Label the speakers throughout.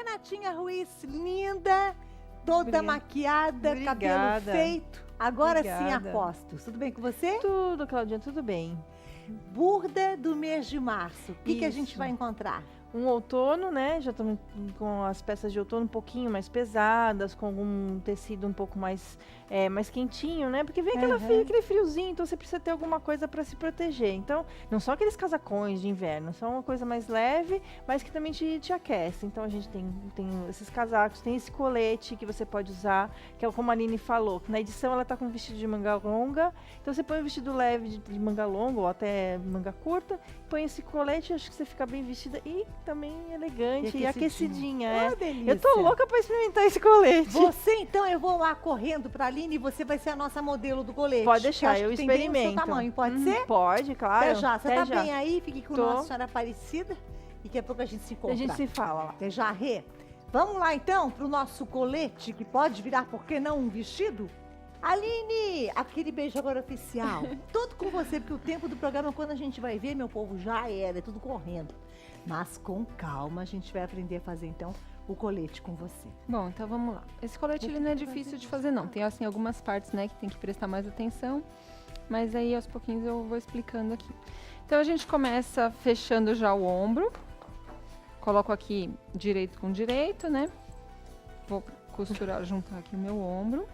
Speaker 1: Renatinha Ruiz, linda, toda
Speaker 2: Obrigada.
Speaker 1: maquiada, cabelo
Speaker 2: Obrigada.
Speaker 1: feito. Agora sim,
Speaker 2: Obrigada.
Speaker 1: apostos. Tudo bem com você?
Speaker 2: Tudo, Claudinha, tudo bem.
Speaker 1: Burda do mês de março. O que a gente
Speaker 2: Isso.
Speaker 1: vai encontrar?
Speaker 2: Um outono, né? Já estamos com as peças de outono um pouquinho mais pesadas, com algum tecido um pouco mais, mais quentinho, né? Porque vem aquele friozinho, então você precisa ter alguma coisa para se proteger. Então, não só aqueles casacões de inverno, são uma coisa mais leve, mas que também te aquece. Então, a gente tem esses casacos, tem esse colete que você pode usar, que é como a Aline falou, que na edição ela tá com um vestido de manga longa, então você põe um vestido leve de manga longa ou até manga curta, põe esse colete, acho que você fica bem vestida e também elegante e aquecidinha.
Speaker 1: Delícia.
Speaker 2: Eu tô louca pra experimentar esse colete.
Speaker 1: Você, então, eu vou lá correndo pra Aline e você vai ser a nossa modelo do colete.
Speaker 2: Pode deixar,
Speaker 1: que
Speaker 2: eu
Speaker 1: acho que tem bem o seu
Speaker 2: experimento.
Speaker 1: tamanho, pode ser?
Speaker 2: Pode, claro.
Speaker 1: Até já. Você
Speaker 2: Até
Speaker 1: tá
Speaker 2: já.
Speaker 1: bem aí? Fique com
Speaker 2: Tô.
Speaker 1: Nossa Senhora Aparecida. E daqui a pouco a gente se encontra.
Speaker 2: A gente se fala lá.
Speaker 1: Até já, Rê. Vamos lá, então, pro nosso colete, que pode virar, por que não, um vestido? Aline, aquele beijo agora oficial. Tudo com você, porque o tempo do programa, quando a gente vai ver, meu povo, já era, é tudo correndo. Mas com calma, a gente vai aprender a fazer, então, o colete com você.
Speaker 3: Bom, então vamos lá. Esse colete ele não é difícil de fazer, não. Tem, assim, algumas partes, né, que tem que prestar mais atenção. Mas aí, aos pouquinhos, eu vou explicando aqui. Então, a gente começa fechando já o ombro. Coloco aqui direito com direito, né? Vou costurar, juntar aqui o meu ombro.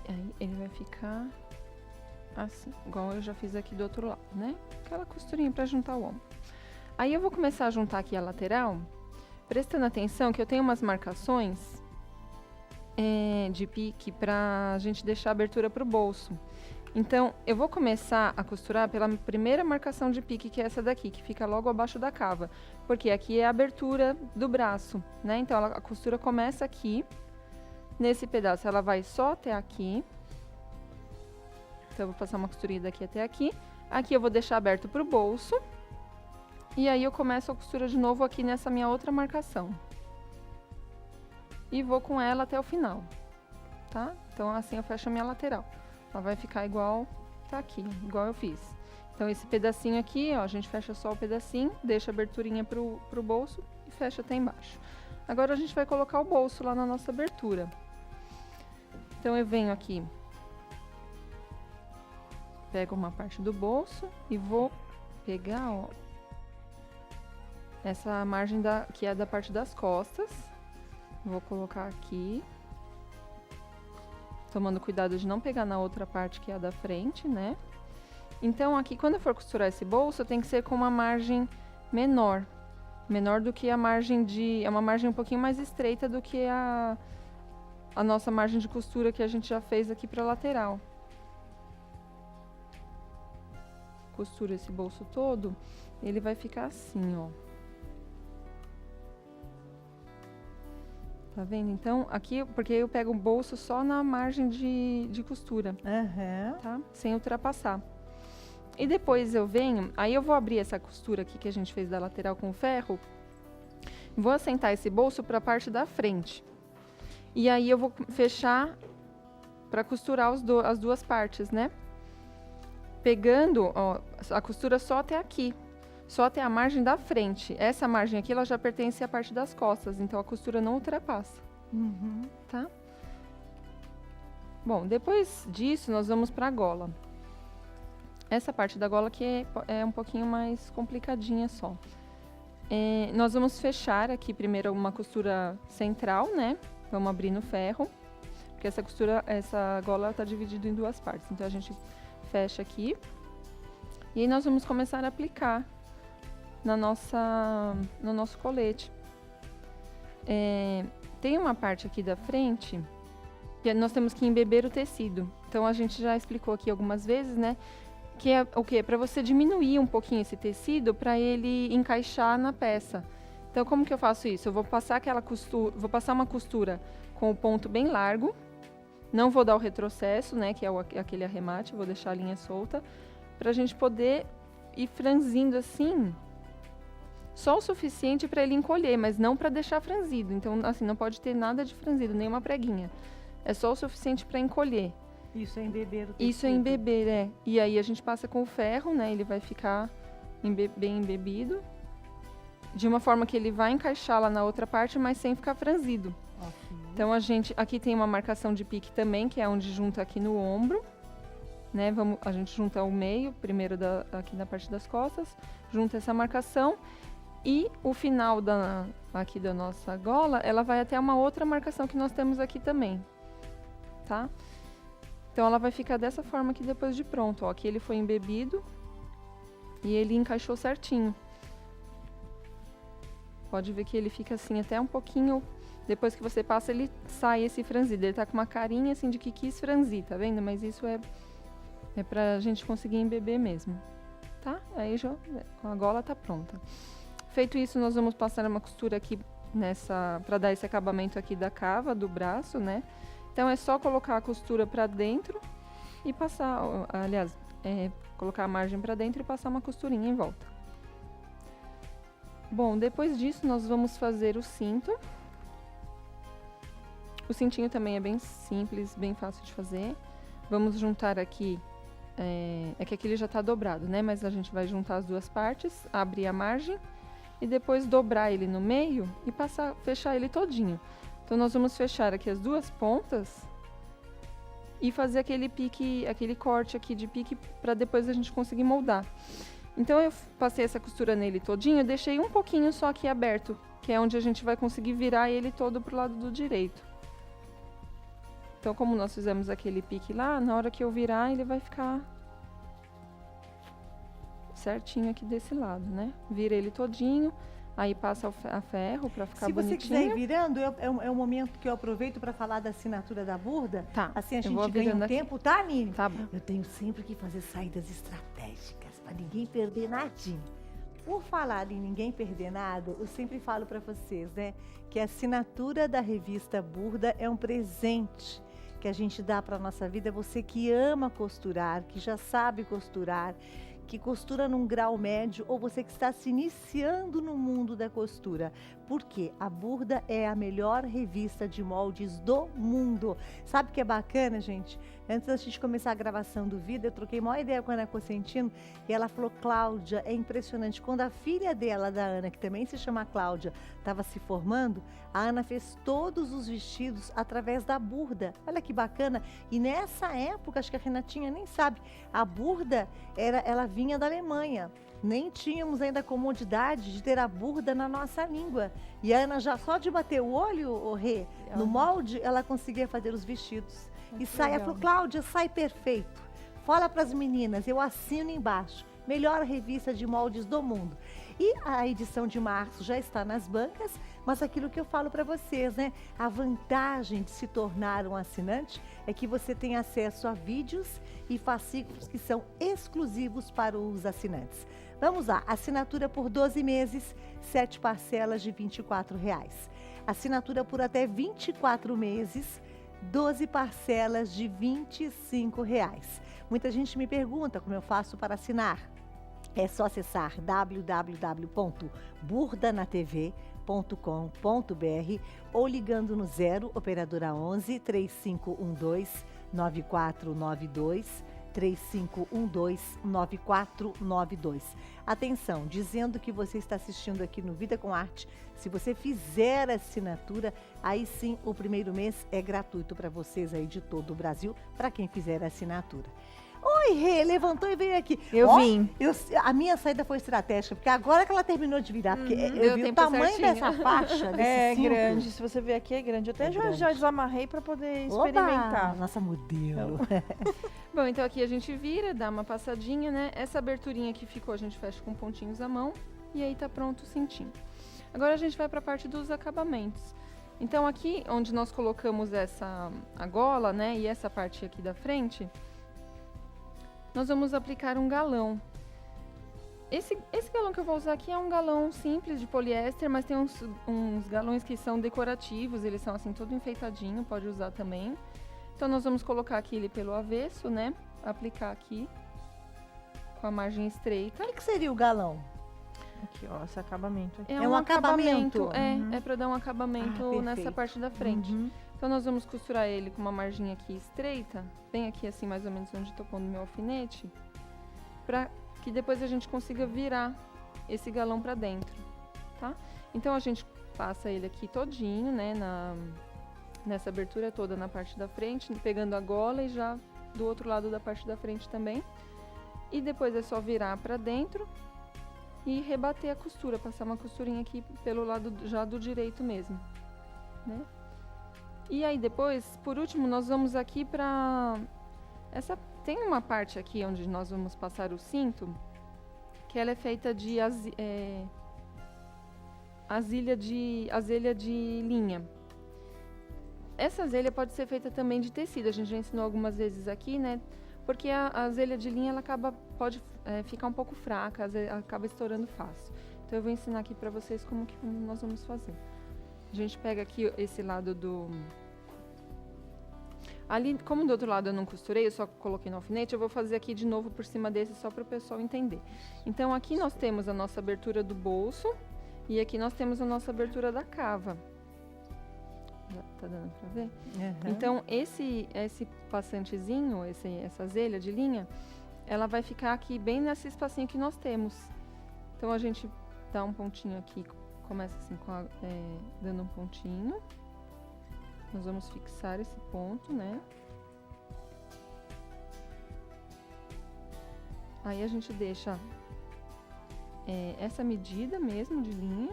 Speaker 3: Aí, ele vai ficar assim, igual eu já fiz aqui do outro lado, né? Aquela costurinha pra juntar o ombro. Aí eu vou começar a juntar aqui a lateral, prestando atenção que eu tenho umas marcações de pique pra gente deixar a abertura pro bolso. Então, eu vou começar a costurar pela primeira marcação de pique, que é essa daqui, que fica logo abaixo da cava. Porque aqui é a abertura do braço, né? Então, a costura começa aqui, nesse pedaço, ela vai só até aqui. Então, eu vou passar uma costurinha daqui até aqui. Aqui eu vou deixar aberto pro bolso. E aí, eu começo a costura de novo aqui nessa minha outra marcação. E vou com ela até o final, tá? Então, assim eu fecho a minha lateral. Ela vai ficar igual tá aqui, igual eu fiz. Então, esse pedacinho aqui, ó, a gente fecha só o pedacinho, deixa a aberturinha pro bolso e fecha até embaixo. Agora, a gente vai colocar o bolso lá na nossa abertura. Então, eu venho aqui, pego uma parte do bolso e vou pegar, ó, essa margem que é da parte das costas. Vou colocar aqui, tomando cuidado de não pegar na outra parte que é a da frente, né? Então, aqui, quando eu for costurar esse bolso, tem que ser com uma margem menor. Menor do que a margem é uma margem um pouquinho mais estreita do que a nossa margem de costura que a gente já fez aqui pra lateral. Costura esse bolso todo, ele vai ficar assim, ó. Tá vendo? Então, aqui, porque eu pego o bolso só na margem de costura, tá? Sem ultrapassar. E depois eu venho, aí eu vou abrir essa costura aqui que a gente fez da lateral com o ferro, vou assentar esse bolso pra parte da frente. E aí eu vou fechar pra costurar as duas partes, né? Pegando, ó, a costura só até aqui. Só até a margem da frente. Essa margem aqui, ela já pertence à parte das costas, então a costura não ultrapassa, tá? Bom, depois disso, nós vamos pra gola. Essa parte da gola aqui é um pouquinho mais complicadinha só. Nós vamos fechar aqui primeiro uma costura central, né? Vamos abrir no ferro, porque essa gola tá dividida em duas partes. Então, a gente fecha aqui. E aí, nós vamos começar a aplicar no nosso colete. Tem uma parte aqui da frente que nós temos que embeber o tecido. Então, a gente já explicou aqui algumas vezes, né? Que é o quê? Para você diminuir um pouquinho esse tecido para ele encaixar na peça. Então, como que eu faço isso? Eu vou passar vou passar uma costura com o ponto bem largo. Não vou dar o retrocesso, né? Que é aquele arremate, vou deixar a linha solta. Pra gente poder ir franzindo assim, só o suficiente para ele encolher, mas não para deixar franzido. Então, assim, não pode ter nada de franzido, nenhuma preguinha. É só o suficiente para encolher.
Speaker 1: Isso é embeber o tecido.
Speaker 3: Isso é embeber, é. E aí a gente passa com o ferro, né? Ele vai ficar bem embebido, de uma forma que ele vai encaixar lá na outra parte, mas sem ficar franzido.
Speaker 1: Ok.
Speaker 3: Então, aqui tem uma marcação de pique também, que é onde junta aqui no ombro, né? A gente junta o meio, primeiro aqui na parte das costas, junta essa marcação, e o final aqui da nossa gola, ela vai até uma outra marcação que nós temos aqui também, tá? Então, ela vai ficar dessa forma aqui depois de pronto, ó. Aqui ele foi embebido e ele encaixou certinho. Pode ver que ele fica assim até um pouquinho... Depois que você passa, ele sai esse franzido. Ele tá com uma carinha assim de que quis franzir, tá vendo? Mas isso é pra gente conseguir embeber mesmo, tá? Aí já a gola tá pronta. Feito isso, nós vamos passar uma costura aqui pra dar esse acabamento aqui da cava do braço, né? Então é só colocar a costura pra dentro e passar, aliás, colocar a margem pra dentro e passar uma costurinha em volta. Bom, depois disso nós vamos fazer o cinto. O cintinho também é bem simples, bem fácil de fazer. Vamos juntar aqui, é que aqui ele já tá dobrado, né? Mas a gente vai juntar as duas partes, abrir a margem e depois dobrar ele no meio e fechar ele todinho. Então nós vamos fechar aqui as duas pontas e fazer aquele pique, aquele corte aqui de pique para depois a gente conseguir moldar. Então eu passei essa costura nele todinho, eu deixei um pouquinho só aqui aberto, que é onde a gente vai conseguir virar ele todo pro lado do direito. Então, como nós fizemos aquele pique lá, na hora que eu virar, ele vai ficar certinho aqui desse lado, né? Vira ele todinho, aí passa a ferro pra ficar bonitinho.
Speaker 1: Se você quiser ir virando, é um momento que eu aproveito para falar da assinatura da burda.
Speaker 3: Tá.
Speaker 1: Assim a gente ganha um tempo, tá, Aline?
Speaker 3: Tá bom.
Speaker 1: Eu tenho sempre que fazer saídas estratégicas para ninguém perder nadinha. Por falar em ninguém perder nada, eu sempre falo para vocês, né? Que a assinatura da revista Burda é um presente que a gente dá para nossa vida. Você que ama costurar, que já sabe costurar, que costura num grau médio, ou você que está se iniciando no mundo da costura. Porque a Burda é a melhor revista de moldes do mundo. Sabe o que é bacana, gente? Antes da gente começar a gravação do vídeo, eu troquei uma ideia com a Ana Cosentino e ela falou: Cláudia, é impressionante. Quando a filha dela, da Ana, que também se chama Cláudia, estava se formando, a Ana fez todos os vestidos através da Burda. Olha que bacana. E nessa época, acho que a Renatinha nem sabe, a Burda, ela vinha da Alemanha. Nem tínhamos ainda a comodidade de ter a Burda na nossa língua. E a Ana, já só de bater o olho, Rê, no molde, ela conseguia fazer os vestidos. E sai, ela falou: Cláudia, sai perfeito. Fala para as meninas, eu assino embaixo. Melhor revista de moldes do mundo. E a edição de março já está nas bancas, mas aquilo que eu falo para vocês, né? A vantagem de se tornar um assinante é que você tem acesso a vídeos e fascículos que são exclusivos para os assinantes. Vamos lá, assinatura por 12 meses, 7 parcelas de R$ 24. Assinatura por até 24 meses, 12 parcelas de R$ 25. Muita gente me pergunta como eu faço para assinar. É só acessar www.burdanatv.com.br ou ligando no 0 operadora 11 3512 9492 3512-9492. Atenção, dizendo que você está assistindo aqui no Vida com Arte, se você fizer a assinatura, aí sim o primeiro mês é gratuito para vocês aí de todo o Brasil, para quem fizer a assinatura. Oi, Rê, levantou e veio aqui.
Speaker 2: Eu vim.
Speaker 1: A minha saída foi estratégica, porque agora que ela terminou de virar, porque eu vi o tamanho dessa faixa, desse cinto.
Speaker 2: Grande, se você ver aqui é grande. Eu até já desamarrei para poder experimentar.
Speaker 1: Oba, nossa modelo.
Speaker 3: Bom, então aqui a gente vira, dá uma passadinha, né? Essa aberturinha que ficou, a gente fecha com pontinhos à mão e aí tá pronto o cintinho. Agora a gente vai para a parte dos acabamentos. Então aqui, onde nós colocamos a gola, né, e essa parte aqui da frente, nós vamos aplicar um galão. Esse galão que eu vou usar aqui é um galão simples de poliéster, mas tem uns galões que são decorativos, eles são assim todo enfeitadinho, pode usar também. Então nós vamos colocar aqui ele pelo avesso, né? Aplicar aqui com a margem estreita.
Speaker 1: O que seria o galão?
Speaker 2: Aqui, ó, esse acabamento aqui.
Speaker 1: É um acabamento?
Speaker 3: É para dar um acabamento nessa parte da frente.
Speaker 1: Uhum.
Speaker 3: Então nós vamos costurar ele com uma margem aqui estreita, bem aqui assim mais ou menos onde tô pondo meu alfinete, para que depois a gente consiga virar esse galão para dentro, tá? Então a gente passa ele aqui todinho, né, nessa abertura toda na parte da frente, pegando a gola e já do outro lado da parte da frente também. E depois é só virar para dentro e rebater a costura, passar uma costurinha aqui pelo lado já do direito mesmo, né? E aí depois, por último, nós vamos aqui para tem uma parte aqui onde nós vamos passar o cinto, que ela é feita de azelha de linha. Essa azelha pode ser feita também de tecido, a gente já ensinou algumas vezes aqui, né? Porque a azelha de linha ela pode ficar um pouco fraca, acaba estourando fácil. Então eu vou ensinar aqui para vocês como nós vamos fazer. A gente pega aqui esse lado ali, como do outro lado eu não costurei, eu só coloquei no alfinete, eu vou fazer aqui de novo por cima desse só para o pessoal entender. Então aqui nós temos a nossa abertura do bolso e aqui nós temos a nossa abertura da cava. Já tá dando para ver?
Speaker 1: Uhum.
Speaker 3: Então esse passantezinho, essa azelha de linha, ela vai ficar aqui bem nesse espacinho que nós temos. Então a gente dá um pontinho aqui, começa assim dando um pontinho. Nós vamos fixar esse ponto, né? Aí a gente deixa essa medida mesmo de linha,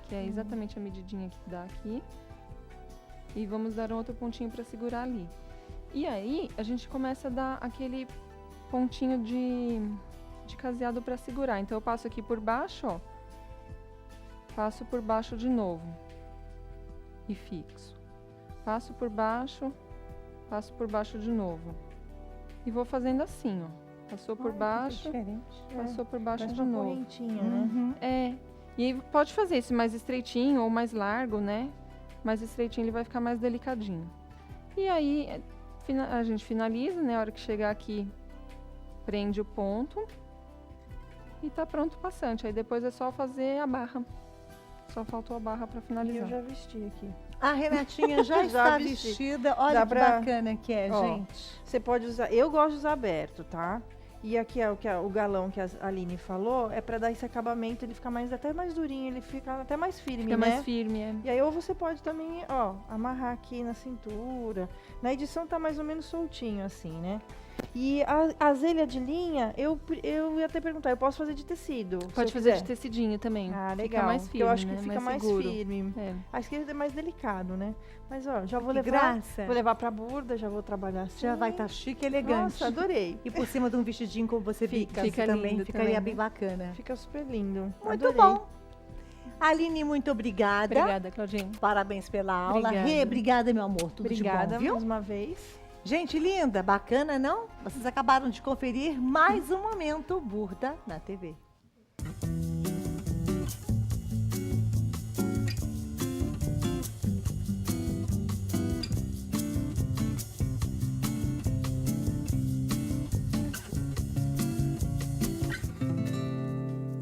Speaker 3: que é exatamente a medidinha que dá aqui. E vamos dar um outro pontinho para segurar ali. E aí a gente começa a dar aquele pontinho de caseado para segurar. Então eu passo aqui por baixo, ó. Passo por baixo de novo. E fixo. Passo por baixo de novo. E vou fazendo assim, ó. Passou por baixo, passou por baixo de novo.
Speaker 2: Correntinha,
Speaker 1: Uhum.
Speaker 2: né?
Speaker 3: E aí pode fazer esse mais estreitinho ou mais largo, né? Mais estreitinho ele vai ficar mais delicadinho. E aí a gente finaliza, né? A hora que chegar aqui, prende o ponto. E tá pronto o passante. Aí depois é só fazer a barra. Só faltou a barra para
Speaker 2: E
Speaker 3: finalizar.
Speaker 2: eu já vesti aqui.
Speaker 1: A Renatinha já está
Speaker 2: vesti.
Speaker 1: vestida. Olha
Speaker 2: Dá
Speaker 1: que
Speaker 2: pra-
Speaker 1: bacana que é,
Speaker 2: Ó,
Speaker 1: gente.
Speaker 2: Você pode usar, eu gosto de usar aberto, tá? E aqui o galão que a Aline falou é pra dar esse acabamento, ele fica até mais durinho, ele fica até mais firme,
Speaker 3: Fica
Speaker 2: né?
Speaker 3: mais firme,
Speaker 2: E aí ou você pode também, ó, amarrar aqui na cintura. Na edição tá mais ou menos soltinho assim, né? E a azelha de linha, eu ia até perguntar, eu posso fazer de tecido? se
Speaker 3: Pode
Speaker 2: eu
Speaker 3: fazer
Speaker 2: quiser?
Speaker 3: de tecidinho também.
Speaker 2: Ah, legal.
Speaker 3: Fica mais
Speaker 2: porque
Speaker 3: firme,
Speaker 2: eu acho que
Speaker 3: né?
Speaker 2: fica mais
Speaker 3: seguro.
Speaker 2: firme.
Speaker 3: É.
Speaker 2: Acho que é mais delicado, né? Mas ó, já vou
Speaker 1: Que
Speaker 2: levar.
Speaker 1: graça.
Speaker 2: Vou levar pra burda, já vou trabalhar assim.
Speaker 1: Já vai estar chique e elegante.
Speaker 2: Nossa, adorei.
Speaker 1: E por cima de um vestidinho como você
Speaker 3: Fica
Speaker 1: também
Speaker 3: lindo
Speaker 1: ficaria
Speaker 3: também,
Speaker 1: bem bacana.
Speaker 2: Fica super lindo.
Speaker 1: Muito
Speaker 2: Adorei.
Speaker 1: bom. Aline, muito obrigada.
Speaker 3: Obrigada, Claudinha.
Speaker 1: Parabéns pela aula.
Speaker 3: Obrigada.
Speaker 1: Rê, obrigada, meu amor. Tudo
Speaker 2: Obrigada
Speaker 1: de bom, viu?
Speaker 2: mais uma vez.
Speaker 1: Gente linda, bacana, não? Vocês acabaram de conferir mais um Momento Burda na TV.